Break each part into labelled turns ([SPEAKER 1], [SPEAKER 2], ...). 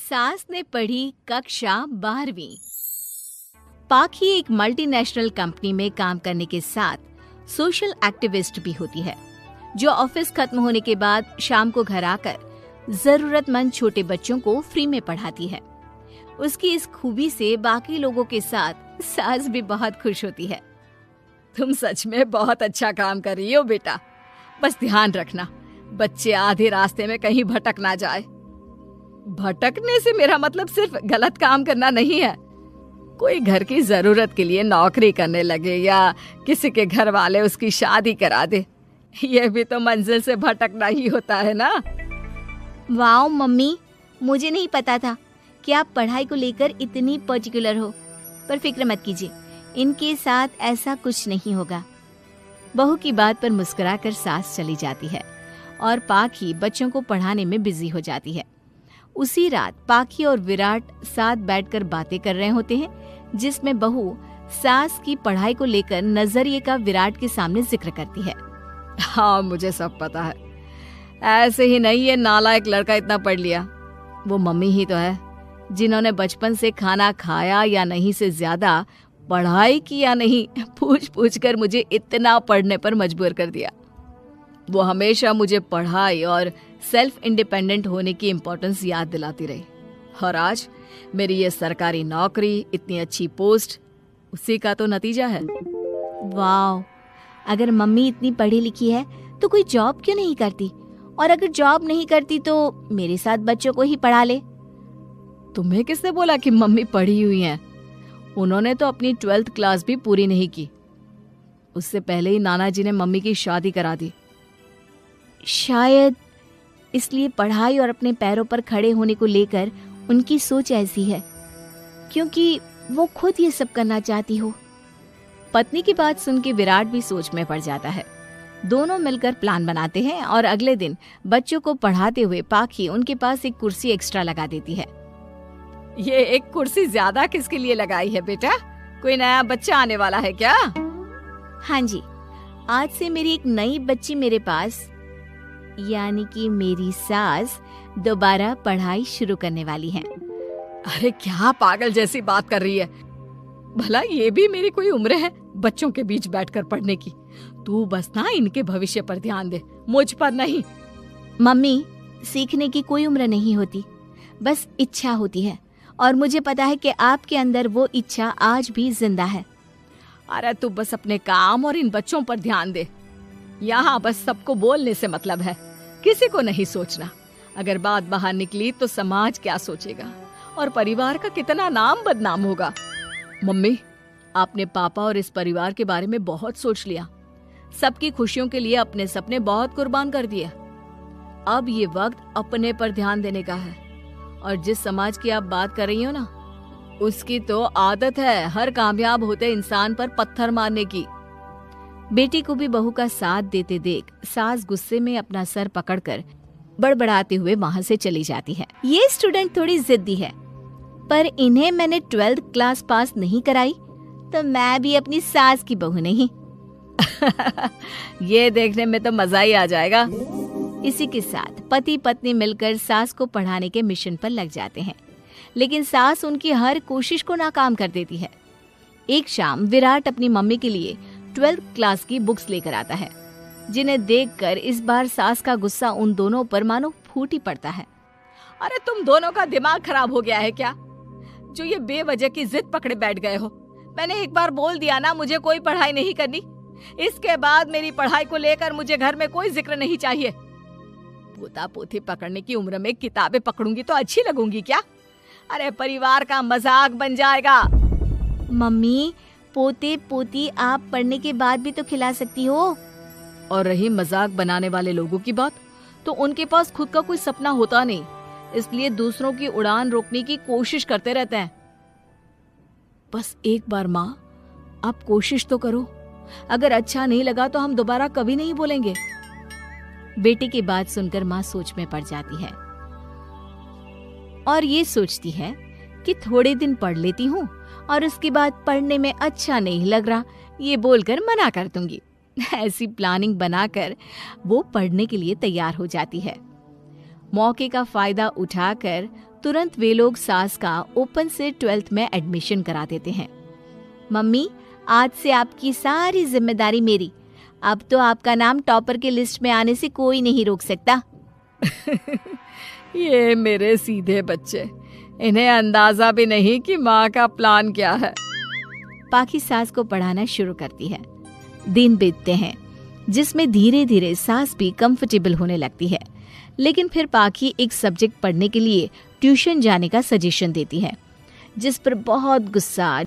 [SPEAKER 1] सास ने पढ़ी कक्षा 12वीं। पाखी एक मल्टीनेशनल कंपनी में काम करने के साथ सोशल एक्टिविस्ट भी होती है, जो ऑफिस खत्म होने के बाद शाम को घर आकर जरूरतमंद छोटे बच्चों को फ्री में पढ़ाती है। उसकी इस खूबी से बाकी लोगों के साथ सास भी बहुत खुश होती है।
[SPEAKER 2] तुम सच में बहुत अच्छा काम कर रही हो बेटा, बस ध्यान रखना बच्चे आधे रास्ते में कहीं भटक ना जाए। भटकने से मेरा मतलब सिर्फ गलत काम करना नहीं है। कोई घर की जरूरत के लिए नौकरी करने लगे या किसी के घर वाले उसकी शादी करा दे, ये भी तो मंजिल से भटकना ही होता है ना।
[SPEAKER 1] वाओ मम्मी, मुझे नहीं पता था कि आप पढ़ाई को लेकर इतनी पर्टिकुलर हो। पर फिक्र मत कीजिए, इनके साथ ऐसा कुछ नहीं होगा। बहू की बात पर मुस्कुराकर सास चली जाती है और पाखी बच्चों को पढ़ाने में बिजी हो जाती है। उसी रात पाखी और विराट साथ बैठकर बातें कर रहे होते हैं, जिसमें बहू सास की पढ़ाई को लेकर नजरिए का विराट के सामने जिक्र करती है।
[SPEAKER 2] हाँ, मुझे सब पता है। ऐसे ही नहीं ये नालायक लड़का इतना पढ़ लिया। वो मम्मी ही तो है जिन्होंने बचपन से खाना खाया या नहीं से ज्यादा पढ़ाई की या नहीं पूछ पूछ कर मुझे इतना पढ़ने पर मजबूर कर दिया। वो हमेशा मुझे पढ़ाई और सेल्फ इंडिपेंडेंट होने की इम्पोर्टेंस याद दिलाती रही, और आज मेरी ये सरकारी नौकरी, इतनी अच्छी पोस्ट, उसी का तो नतीजा है।
[SPEAKER 1] वाह, अगर मम्मी इतनी पढ़ी लिखी है तो कोई जॉब क्यों नहीं करती? और अगर जॉब नहीं करती तो मेरे साथ बच्चों को ही पढ़ा ले।
[SPEAKER 2] तुम्हें किसने बोला कि मम्मी पढ़ी हुई हैं? उन्होंने तो अपनी 12th क्लास भी पूरी नहीं की। उससे पहले ही नाना जी ने मम्मी की शादी करा दी।
[SPEAKER 1] शायद इसलिए पढ़ाई और अपने पैरों पर खड़े होने को लेकर उनकी सोच ऐसी है, क्योंकि वो खुद ये सब करना चाहती हो।
[SPEAKER 2] पत्नी की बात सुन के विराट भी सोच में पड़ जाता है। दोनों मिलकर प्लान बनाते हैं और अगले दिन बच्चों को पढ़ाते हुए पाखी उनके पास एक कुर्सी एक्स्ट्रा लगा देती है। ये एक कुर्सी ज्यादा किसके लिए लगाई है बेटा? कोई नया बच्चा आने वाला है क्या?
[SPEAKER 1] हाँ जी, आज से मेरी एक नई बच्ची मेरे पास, यानी कि मेरी सास, दोबारा पढ़ाई शुरू करने वाली है।
[SPEAKER 2] अरे क्या पागल जैसी बात कर रही है? भला ये भी मेरी कोई उम्र है बच्चों के बीच बैठकर पढ़ने की? तू बस ना इनके भविष्य पर ध्यान दे, मुझ पर नहीं।
[SPEAKER 1] मम्मी, सीखने की कोई उम्र नहीं होती, बस इच्छा होती है, और मुझे पता है कि आपके अंदर वो इच्छा आज भी जिंदा है।
[SPEAKER 2] अरे तू बस अपने काम और इन बच्चों पर ध्यान दे। यहाँ बस सबको बोलने से मतलब है, किसी को नहीं सोचना। अगर बात बाहर निकली तो समाज क्या सोचेगा और परिवार का कितना नाम बदनाम होगा। मम्मी, आपने पापा और इस परिवार के बारे में बहुत सोच लिया। सबकी खुशियों के लिए अपने सपने बहुत कुर्बान कर दिए। अब ये वक्त अपने पर ध्यान देने का है। और जिस समाज की आप बात कर रही हो ना, उसकी तो आदत है हर कामयाब होते इंसान पर पत्थर मारने की।
[SPEAKER 1] बेटी को भी बहू का साथ देते देख सास गुस्से में अपना सर पकड़कर बड़बड़ाते हुए वहां से चली जाती है। ये स्टूडेंट थोड़ी जिद्दी है, पर इन्हें मैंने 12th क्लास पास नहीं कराई तो मैं भी अपनी सास की बहू नहीं।
[SPEAKER 2] ये देखने में तो मजा ही आ जाएगा।
[SPEAKER 1] इसी के साथ पति पत्नी मिलकर सास को पढ़ाने के मिशन पर लग जाते हैं, लेकिन सास उनकी हर कोशिश को नाकाम कर देती है। एक शाम विराट अपनी मम्मी के लिए 12th क्लास की बुक्स लेकर आता है, जिन्हें देखकर इस बार सास का गुस्सा उन दोनों पर मानो फूट ही पड़ता है।
[SPEAKER 2] अरे तुम दोनों का दिमाग खराब हो गया है क्या, जो ये बेवजह की जिद पकड़े बैठ गए हो? मैंने एक बार बोल दिया ना, मुझे कोई पढ़ाई नहीं करनी। इसके बाद मेरी पढ़ाई को लेकर मुझे घर में कोई जिक्र नहीं चाहिए। पोता पोती पकड़ने की उम्र में किताबें पकड़ूंगी तो अच्छी लगूंगी क्या? अरे परिवार का मजाक बन जाएगा।
[SPEAKER 1] मम्मी, पोते पोती आप पढ़ने के बाद भी तो खिला सकती हो।
[SPEAKER 2] और रही मजाक बनाने वाले लोगों की बात, तो उनके पास खुद का कोई सपना होता नहीं, इसलिए दूसरों की उड़ान रोकने की कोशिश करते रहते हैं। बस एक बार माँ, आप कोशिश तो करो। अगर अच्छा नहीं लगा तो हम दोबारा कभी नहीं बोलेंगे।
[SPEAKER 1] बेटी की बात सुनकर माँ सोच में पड़ जाती है और ये सोचती है कि थोड़े दिन पढ़ लेती हूँ और उसके बाद पढ़ने में अच्छा नहीं लग रहा, ये बोलकर मना कर दूंगी। ऐसी प्लानिंग बनाकर वो पढ़ने के लिए तैयार हो जाती है। मौके का फायदा उठाकर तुरंत वे लोग सास का ओपन से 12th में एडमिशन करा देते हैं। मम्मी, आज से आपकी सारी जिम्मेदारी मेरी। अब तो आपका नाम टॉपर के लिस्ट में आने से कोई नहीं रोक सकता।
[SPEAKER 2] ये मेरे सीधे बच्चे, इन्हें अंदाजा भी नहीं कि माँ का प्लान क्या है।
[SPEAKER 1] पाखी सास को पढ़ाना शुरू करती है। दिन बीतते हैं जिसमें धीरे धीरे सास भी कंफर्टेबल होने लगती है, लेकिन फिर पाखी एक सब्जेक्ट पढ़ने के लिए ट्यूशन जाने का सजेशन देती है, जिस पर बहुत गुस्सा,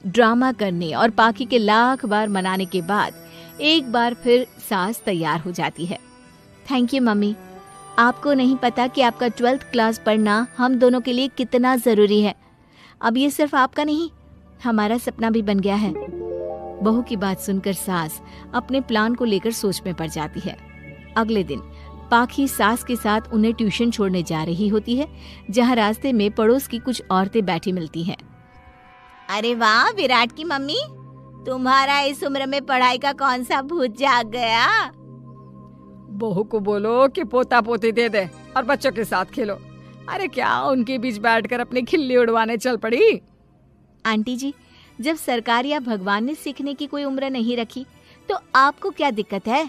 [SPEAKER 1] ड्रामा करने और पाखी के लाख बार मनाने के बाद एक बार फिर सास तैयार हो जाती है। थैंक यू मम्मी, आपको नहीं पता कि आपका 12th क्लास पढ़ना हम दोनों के लिए कितना ज़रूरी है। अब ये सिर्फ आपका नहीं, हमारा सपना भी बन गया है। बहू की बात सुनकर सास अपने प्लान को लेकर सोच में पड़ जाती है। अगले दिन पाखी सास के साथ उन्हें ट्यूशन छोड़ने जा रही होती है, जहाँ रास्ते में पड़ोस की कुछ औरतें बैठी मिलती हैं। अरे वाह विराट की मम्मी, तुम्हारा इस उम्र में पढ़ाई का कौन सा भूत जाग गया।
[SPEAKER 2] बहू को बोलो कि पोता पोती दे दे और बच्चों के साथ खेलो। अरे क्या उनके बीच बैठकर अपनी खिल्ली उड़वाने चल पड़ी।
[SPEAKER 1] आंटी जी, जब सरकार या भगवान ने सीखने की कोई उम्र नहीं रखी तो आपको क्या दिक्कत है।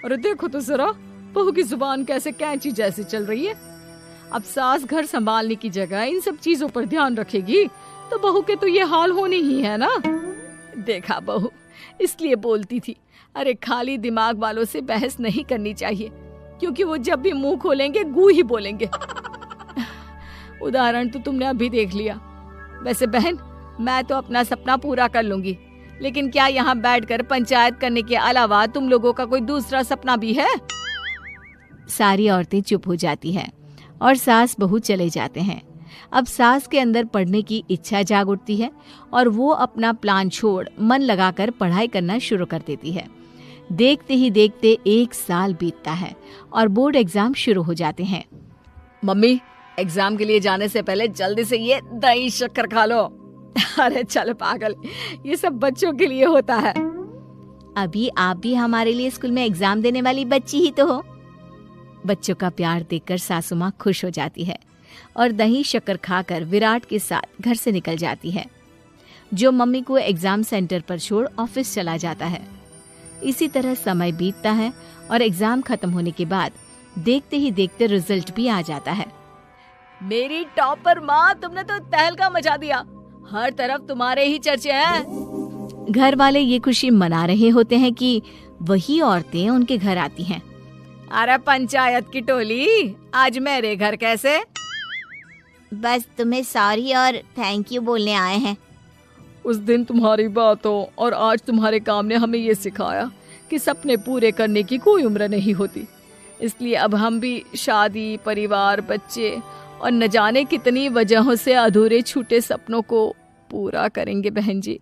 [SPEAKER 2] अरे देखो तो जरा, बहू की जुबान कैसे कैंची जैसे चल रही है। अब सास घर संभालने की जगह इन सब चीजों पर ध्यान रखेगी तो बहू के तो ये हाल होने ही है ना। देखा बहू, इसलिए बोलती थी, अरे खाली दिमाग वालों से बहस नहीं करनी चाहिए, क्योंकि वो जब भी मुंह खोलेंगे गू ही बोलेंगे। उदाहरण तो तुमने अभी देख लिया। वैसे बहन, मैं तो अपना सपना पूरा कर लूंगी, लेकिन क्या यहाँ बैठकर पंचायत करने के अलावा तुम लोगों का कोई दूसरा सपना भी है।
[SPEAKER 1] सारी औरतें चुप हो जाती हैं और सास बहू चले जाते हैं। अब सास के अंदर पढ़ने की इच्छा जाग उठती है और वो अपना प्लान छोड़ मन लगाकर पढ़ाई करना शुरू कर देती है। देखते ही देखते 1 साल बीतता है और बोर्ड एग्जाम शुरू हो जाते हैं।
[SPEAKER 2] मम्मी, एग्जाम के लिए जाने से पहले जल्दी से ये दही शक्कर खा लो। अरे चल पागल, ये सब बच्चों के लिए होता है।
[SPEAKER 1] अभी आप भी हमारे लिए स्कूल में एग्जाम देने वाली बच्ची ही तो हो। बच्चों का प्यार देखकर सासू माँ खुश हो जाती है और दही शक्कर खाकर विराट के साथ घर से निकल जाती है, जो मम्मी को एग्जाम सेंटर पर छोड़ ऑफिस चला जाता है। इसी तरह समय बीतता है और एग्जाम खत्म होने के बाद देखते ही देखते रिजल्ट भी आ जाता है।
[SPEAKER 2] मेरी टॉपर माँ, तुमने तो तहलका मचा दिया। हर तरफ तुम्हारे ही चर्चे हैं।
[SPEAKER 1] घर वाले ये खुशी मना रहे होते हैं कि वही औरतें उनके घर आती हैं।
[SPEAKER 2] अरे पंचायत की टोली, आज मेरे घर कैसे?
[SPEAKER 1] बस तुम्हें सॉरी और थैंक यू बोलने आए हैं।
[SPEAKER 2] उस दिन तुम्हारी बातों और आज तुम्हारे काम ने हमें ये सिखाया कि सपने पूरे करने की कोई उम्र नहीं होती। इसलिए अब हम भी शादी, परिवार, बच्चे और न जाने कितनी वजहों से अधूरे छूटे सपनों को पूरा करेंगे बहन जी।